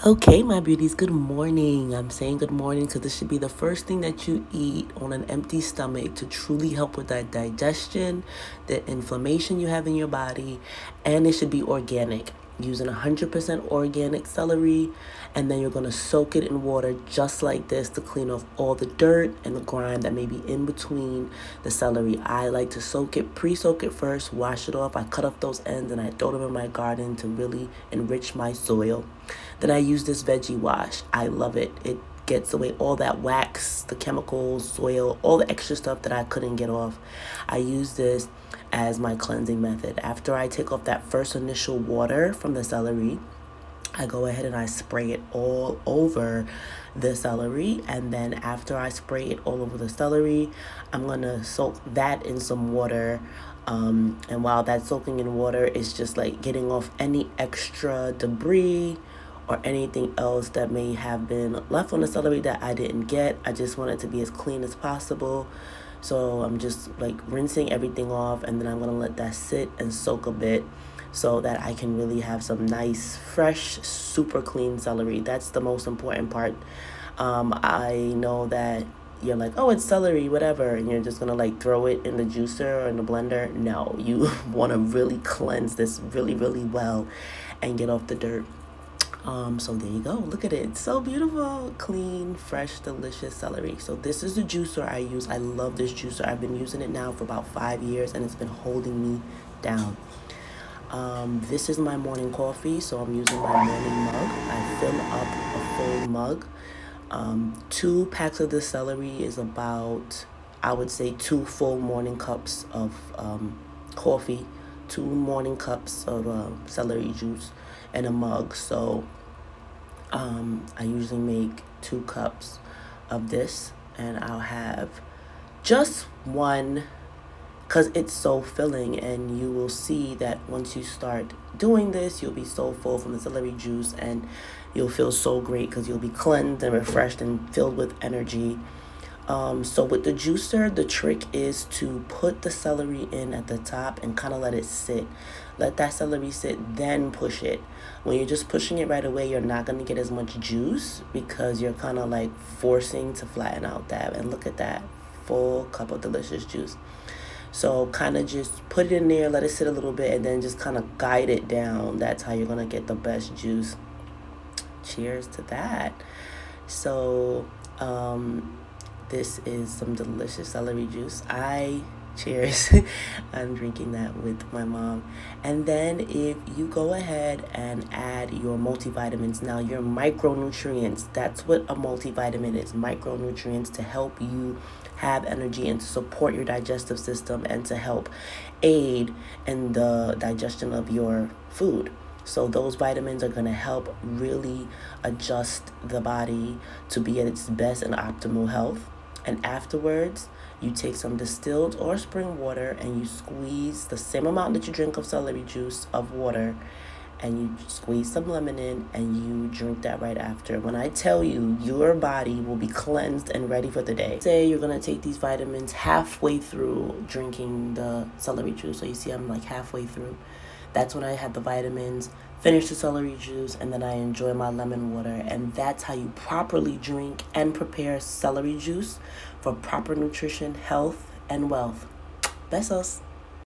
Okay, my beauties, good morning. I'm saying good morning because this should be the first thing that you eat on an empty stomach to truly help with that digestion, the inflammation you have in your body, and it should be organic. Using 100% organic celery, and then you're going to soak it in water just like this to clean off all the dirt and the grime that may be in between the celery. I like to pre-soak it first, wash it off. I cut off those ends and I throw them in my garden to really enrich my soil. Then I use this veggie wash. I love it. It gets away all that wax, the chemicals, soil, all the extra stuff that I couldn't get off. I use this as my cleansing method. After I take off that first initial water from the celery, I go ahead and I spray it all over the celery. And then after I spray it all over the celery, I'm going to soak that in some water. And while that's soaking in water, it's just like getting off any extra debris or anything else that may have been left on the celery that I didn't get. I just want it to be as clean as possible. So I'm just like rinsing everything off, and then I'm going to let that sit and soak a bit so that I can really have some nice, fresh, super clean celery. That's the most important part. I know that you're like, oh, it's celery, whatever, and you're just going to like throw it in the juicer or in the blender. No, you want to really cleanse this really, really well and get off the dirt. So there you go. Look at it. It's so beautiful, clean, fresh, delicious celery. So this is the juicer I use. I love this juicer. I've been using it now for about 5 years, and it's been holding me down. This is my morning coffee, so I'm using my morning mug. I fill up a full mug. 2 packs of the celery is about, I would say, 2 full morning cups of coffee, 2 morning cups of celery juice, and a mug. So I usually make 2 cups of this, and I'll have just one because it's so filling, and you will see that once you start doing this, you'll be so full from the celery juice, and you'll feel so great because you'll be cleansed and refreshed and filled with energy. So with the juicer, the trick is to put the celery in at the top and kind of let it sit. Let that celery sit, then push it. When you're just pushing it right away, you're not going to get as much juice because you're kind of like forcing to flatten out that. And look at that, full cup of delicious juice. So kind of just put it in there, let it sit a little bit, and then just kind of guide it down. That's how you're going to get the best juice. Cheers to that. So, this is some delicious celery juice. Cheers. I'm drinking that with my mom. And then if you go ahead and add your multivitamins, now your micronutrients, that's what a multivitamin is, micronutrients to help you have energy and to support your digestive system and to help aid in the digestion of your food. So those vitamins are going to help really adjust the body to be at its best and optimal health. And afterwards, you take some distilled or spring water and you squeeze the same amount that you drink of celery juice of water, and you squeeze some lemon in and you drink that right after. When I tell you, your body will be cleansed and ready for the day. Say you're going to take these vitamins halfway through drinking the celery juice. So you see I'm like halfway through. That's when I have the vitamins, finish the celery juice, and then I enjoy my lemon water. And that's how you properly drink and prepare celery juice for proper nutrition, health, and wealth. Besos.